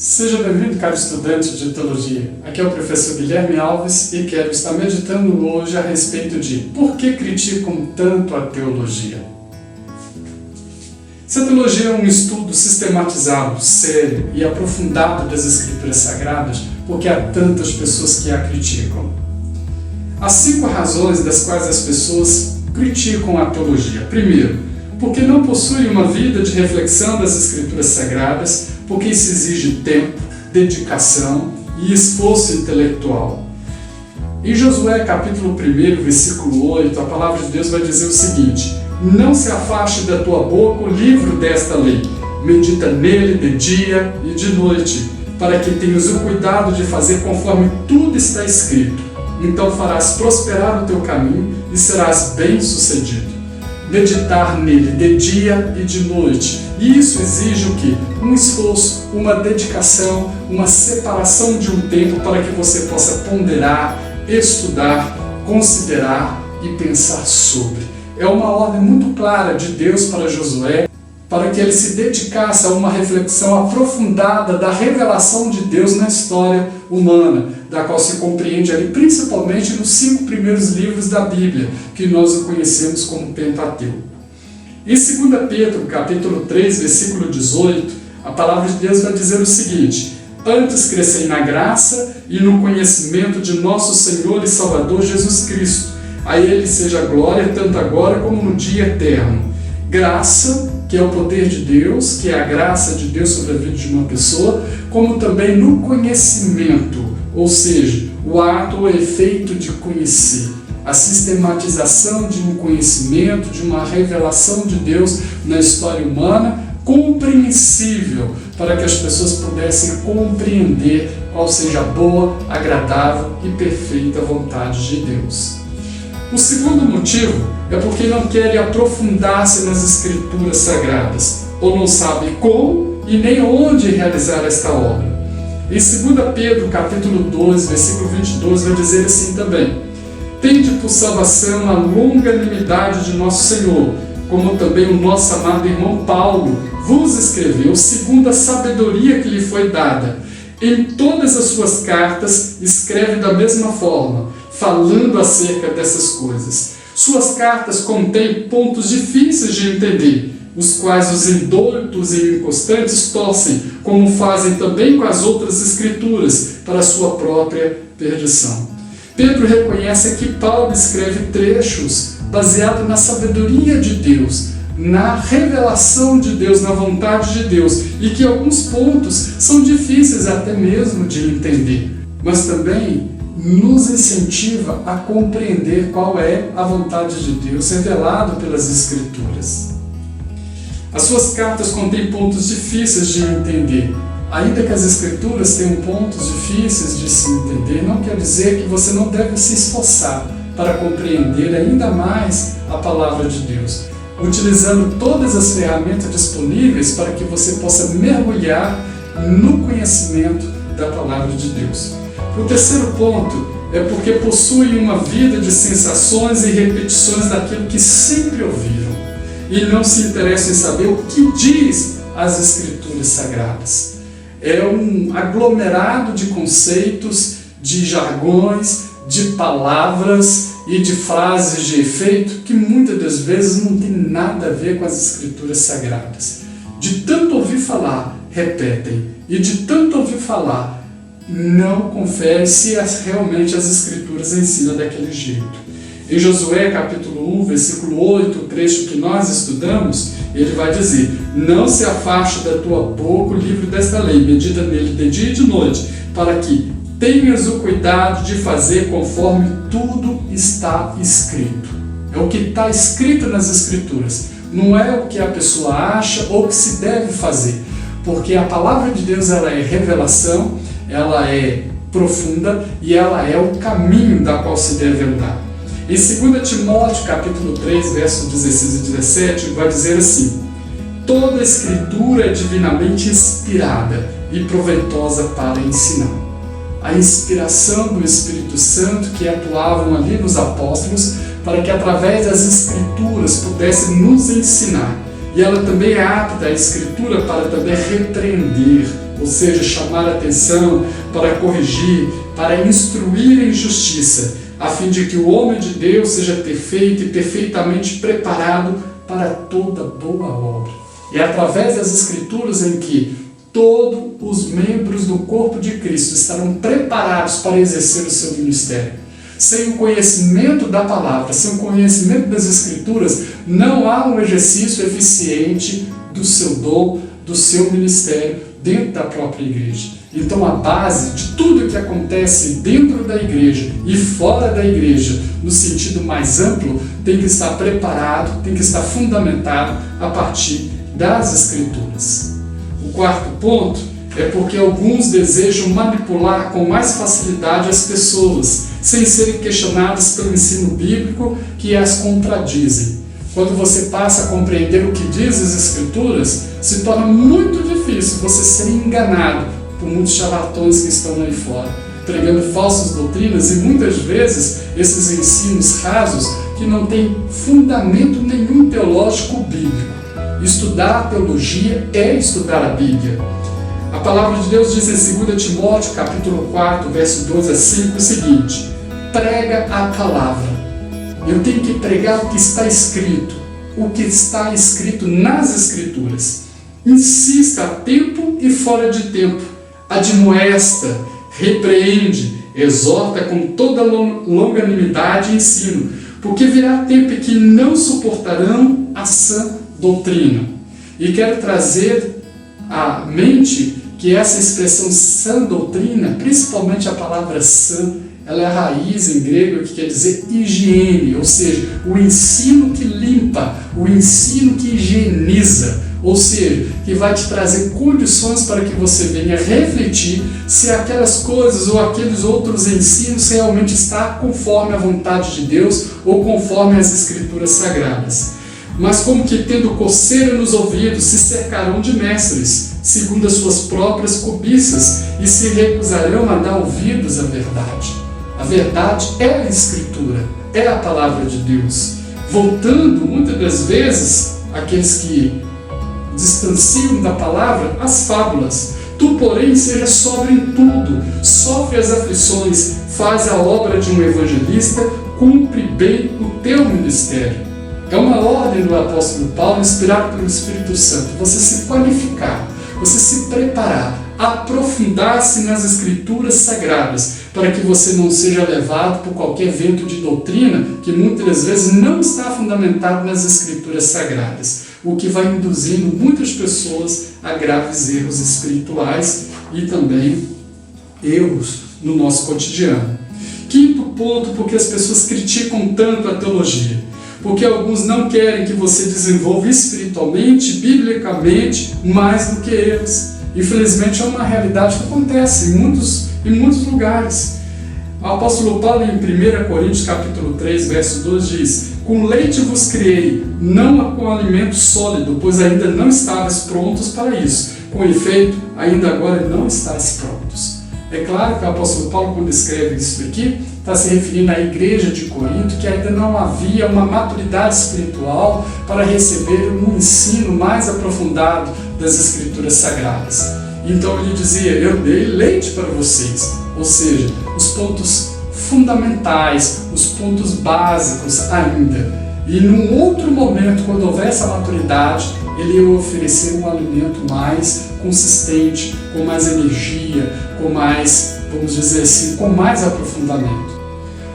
Seja bem-vindo, caro estudante de teologia. Aqui é o professor Guilherme Alves e quero estar meditando hoje a respeito de por que criticam tanto a teologia. Se a teologia é um estudo sistematizado, sério e aprofundado das Escrituras Sagradas, por que há tantas pessoas que a criticam? Há 5 razões das quais as pessoas criticam a teologia. Primeiro, porque não possui uma vida de reflexão das Escrituras Sagradas, porque isso exige tempo, dedicação e esforço intelectual. Em Josué capítulo 1, versículo 8, a palavra de Deus vai dizer o seguinte: não se afaste da tua boca o livro desta lei, medita nele de dia e de noite, para que tenhas o cuidado de fazer conforme tudo está escrito. Então farás prosperar o teu caminho e serás bem-sucedido. Meditar nele de dia e de noite. E isso exige o quê? Um esforço, uma dedicação, uma separação de um tempo para que você possa ponderar, estudar, considerar e pensar sobre. É uma ordem muito clara de Deus para Josué, para que ele se dedicasse a uma reflexão aprofundada da revelação de Deus na história humana, da qual se compreende ali principalmente nos 5 primeiros livros da Bíblia, que nós o conhecemos como Pentateuco. Em 2 Pedro, capítulo 3, versículo 18, a palavra de Deus vai dizer o seguinte: antes crescei na graça e no conhecimento de nosso Senhor e Salvador Jesus Cristo. A Ele seja a glória tanto agora como no dia eterno. Graça, que é o poder de Deus, que é a graça de Deus sobre a vida de uma pessoa, como também no conhecimento, ou seja, o ato ou efeito de conhecer, a sistematização de um conhecimento, de uma revelação de Deus na história humana, compreensível, para que as pessoas pudessem compreender qual seja a boa, agradável e perfeita vontade de Deus. O segundo motivo é porque não querem aprofundar-se nas Escrituras Sagradas, ou não sabem como e nem onde realizar esta obra. Em 2 Pedro, capítulo 2, versículo 22, vai dizer assim também: tende por salvação a longanimidade de nosso Senhor, como também o nosso amado irmão Paulo vos escreveu, segundo a sabedoria que lhe foi dada. Em todas as suas cartas escreve da mesma forma, falando acerca dessas coisas. Suas cartas contêm pontos difíceis de entender, os quais os indólitos e inconstantes torcem, como fazem também com as outras escrituras, para a sua própria perdição. Pedro reconhece que Paulo escreve trechos baseados na sabedoria de Deus, na revelação de Deus, na vontade de Deus, e que alguns pontos são difíceis até mesmo de entender, mas também nos incentiva a compreender qual é a vontade de Deus revelado pelas Escrituras. As suas cartas contêm pontos difíceis de entender. Ainda que as Escrituras tenham pontos difíceis de se entender, não quer dizer que você não deve se esforçar para compreender ainda mais a palavra de Deus, utilizando todas as ferramentas disponíveis para que você possa mergulhar no conhecimento da palavra de Deus. O terceiro ponto é porque possuem uma vida de sensações e repetições daquilo que sempre ouviram e não se interessam em saber o que diz as Escrituras Sagradas. É um aglomerado de conceitos, de jargões, de palavras e de frases de efeito que muitas das vezes não tem nada a ver com as Escrituras Sagradas. De tanto ouvir falar, repetem, e de tanto ouvir falar, não confere se realmente as Escrituras ensinam daquele jeito. Em Josué capítulo 1, versículo 8, o trecho que nós estudamos, ele vai dizer: não se afaste da tua boca o livro desta lei, medita nele de dia e de noite, para que tenhas o cuidado de fazer conforme tudo está escrito. É o que está escrito nas Escrituras, não é o que a pessoa acha ou o que se deve fazer, porque a palavra de Deus ela é revelação, ela é profunda e ela é o caminho da qual se deve andar. Em 2 Timóteo, capítulo 3, versos 16 e 17, vai dizer assim: toda a Escritura é divinamente inspirada e proveitosa para ensinar. A inspiração do Espírito Santo que atuavam ali nos apóstolos para que através das Escrituras pudesse nos ensinar. E ela também é apta, a Escritura, para também repreender, ou seja, chamar a atenção, para corrigir, para instruir em justiça, a fim de que o homem de Deus seja perfeito e perfeitamente preparado para toda boa obra. É através das Escrituras em que todos os membros do corpo de Cristo estarão preparados para exercer o seu ministério. Sem o conhecimento da palavra, sem o conhecimento das Escrituras, não há um exercício eficiente do seu dom, do seu ministério dentro da própria igreja. Então a base de tudo que acontece dentro da igreja e fora da igreja, no sentido mais amplo, tem que estar preparado, tem que estar fundamentado a partir das Escrituras. O quarto ponto é porque alguns desejam manipular com mais facilidade as pessoas, sem serem questionadas pelo ensino bíblico que as contradizem. Quando você passa a compreender o que diz as Escrituras, se torna muito difícil você ser enganado por muitos charlatões que estão aí fora, pregando falsas doutrinas e muitas vezes esses ensinos rasos que não têm fundamento nenhum teológico bíblico. Estudar a teologia é estudar a Bíblia. A palavra de Deus diz em 2 Timóteo, capítulo 4, verso 2 a 5, o seguinte: prega a palavra. Eu tenho que pregar o que está escrito nas Escrituras. Insista a tempo e fora de tempo. Admoesta, repreende, exorta com toda longanimidade e ensino, porque virá tempo em que não suportarão a sã doutrina. E quero trazer à mente que essa expressão sã doutrina, principalmente a palavra sã, ela é a raiz em grego que quer dizer higiene, ou seja, o ensino que limpa, o ensino que higieniza, ou seja, que vai te trazer condições para que você venha refletir se aquelas coisas ou aqueles outros ensinos realmente estão conforme a vontade de Deus ou conforme as Escrituras Sagradas. Mas como que tendo coceira nos ouvidos se cercarão de mestres, segundo as suas próprias cobiças, e se recusarão a dar ouvidos à verdade. A verdade é a Escritura, é a palavra de Deus. Voltando, muitas das vezes, aqueles que distanciam da palavra, as fábulas. Tu, porém, seja sóbrio em tudo, sofre as aflições, faz a obra de um evangelista, cumpre bem o teu ministério. É uma ordem do apóstolo Paulo, inspirado pelo Espírito Santo, você se qualificar, você se preparar, aprofundar-se nas Escrituras Sagradas, para que você não seja levado por qualquer vento de doutrina que muitas vezes não está fundamentado nas Escrituras Sagradas, o que vai induzindo muitas pessoas a graves erros espirituais e também erros no nosso cotidiano. Quinto ponto, porque as pessoas criticam tanto a teologia. Porque alguns não querem que você desenvolva espiritualmente, biblicamente, mais do que eles. Infelizmente é uma realidade que acontece em muitos lugares. O apóstolo Paulo, em 1 Coríntios capítulo 3, verso 2, diz: com leite vos criei, não com alimento sólido, pois ainda não estáveis prontos para isso. Com efeito, ainda agora não estáis prontos. É claro que o apóstolo Paulo, quando escreve isso aqui, está se referindo à igreja de Corinto, que ainda não havia uma maturidade espiritual para receber um ensino mais aprofundado das Escrituras Sagradas. Então ele dizia: eu dei leite para vocês, ou seja, os pontos fundamentais, os pontos básicos ainda. E num outro momento, quando houver essa maturidade, ele ia oferecer um alimento mais consistente, com mais energia, com mais, vamos dizer assim, com mais aprofundamento.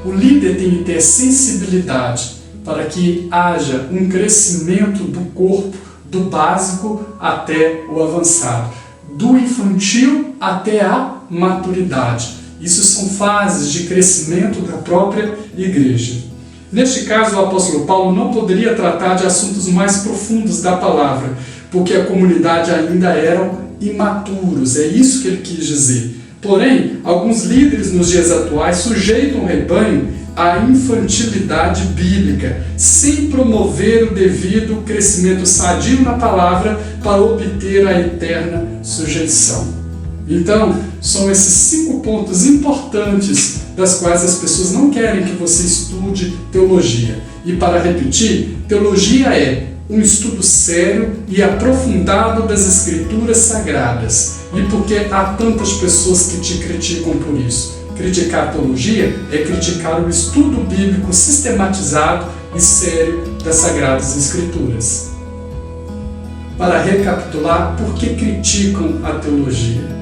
O líder tem que ter sensibilidade para que haja um crescimento do corpo, do básico até o avançado, do infantil até a maturidade. Isso são fases de crescimento da própria igreja. Neste caso, o apóstolo Paulo não poderia tratar de assuntos mais profundos da palavra, porque a comunidade ainda eram imaturos, é isso que ele quis dizer. Porém, alguns líderes nos dias atuais sujeitam o rebanho à infantilidade bíblica, sem promover o devido crescimento sadio na palavra para obter a eterna sujeição. Então, são esses 5 pontos importantes das quais as pessoas não querem que você estude teologia. E para repetir, teologia é um estudo sério e aprofundado das Escrituras Sagradas. E por que há tantas pessoas que te criticam por isso? Criticar a teologia é criticar o estudo bíblico sistematizado e sério das Sagradas Escrituras. Para recapitular, por que criticam a teologia?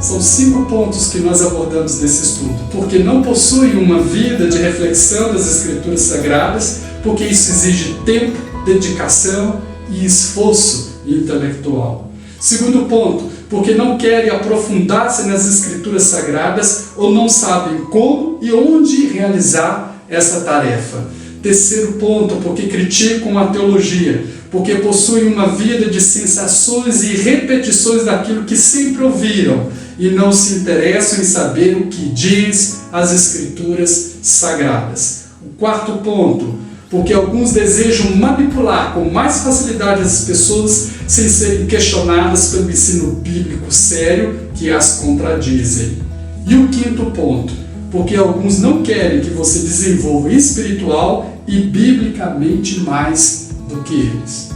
São 5 pontos que nós abordamos nesse estudo. Porque não possuem uma vida de reflexão das Escrituras Sagradas, porque isso exige tempo, dedicação e esforço intelectual. Segundo ponto, porque não querem aprofundar-se nas Escrituras Sagradas ou não sabem como e onde realizar essa tarefa. Terceiro ponto, porque criticam a teologia, porque possuem uma vida de sensações e repetições daquilo que sempre ouviram e não se interessam em saber o que diz as Escrituras Sagradas. O quarto ponto, porque alguns desejam manipular com mais facilidade as pessoas sem serem questionadas pelo ensino bíblico sério que as contradizem. E o quinto ponto, porque alguns não querem que você desenvolva espiritual e biblicamente mais do que eles.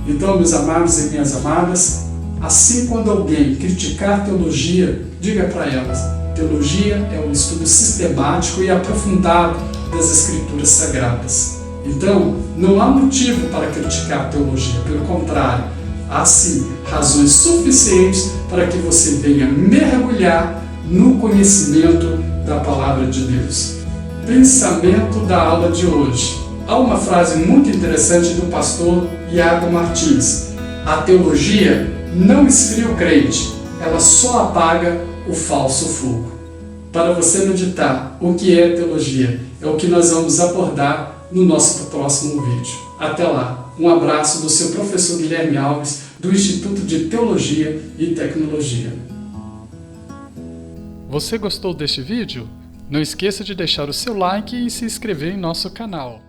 Então, meus amados e minhas amadas, assim quando alguém criticar teologia, diga para elas, teologia é um estudo sistemático e aprofundado das Escrituras Sagradas. Então, não há motivo para criticar a teologia, pelo contrário, há sim razões suficientes para que você venha mergulhar no conhecimento da Palavra de Deus. Pensamento da aula de hoje. Há uma frase muito interessante do pastor Iago Martins: a teologia não esfria o crente, ela só apaga o falso fogo. Para você meditar o que é teologia, é o que nós vamos abordar no nosso próximo vídeo. Até lá, um abraço do seu professor Guilherme Alves, do Instituto de Teologia e Tecnologia. Você gostou deste vídeo? Não esqueça de deixar o seu like e se inscrever em nosso canal.